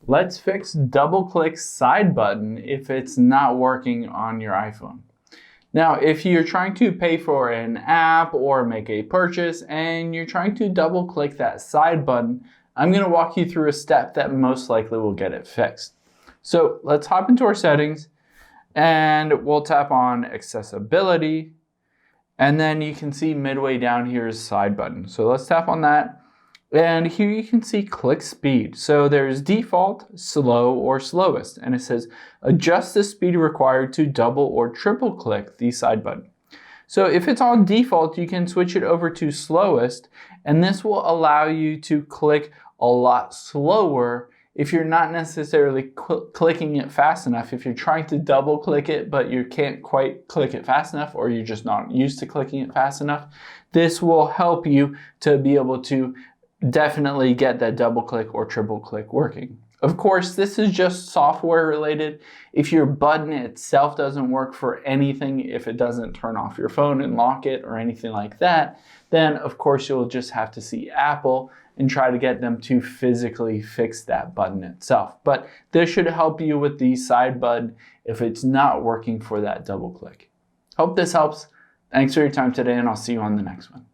Let's fix double-click side button if it's not working on your iPhone. Now, if you're trying to pay for an app or make a purchase and you're trying to double-click that side button, I'm going to walk you through a step that most likely will get it fixed. So let's hop into our settings and we'll tap on accessibility, and then you can see midway down here is side button. So let's tap on that. And here you can see click speed. So there's default, slow, or slowest. And it says adjust the speed required to double or triple click the side button. So if it's on default, you can switch it over to slowest. And this will allow you to click a lot slower if you're not necessarily clicking it fast enough. If you're trying to double click it, but you can't quite click it fast enough, or you're just not used to clicking it fast enough, this will help you to be able to definitely get that double click or triple click working. Of course, this is just software related. If your button itself doesn't work for anything, if it doesn't turn off your phone and lock it or anything like that, then of course you'll just have to see Apple and try to get them to physically fix that button itself. But this should help you with the side button if it's not working for that double click. Hope this helps. Thanks for your time today, and I'll see you on the next one.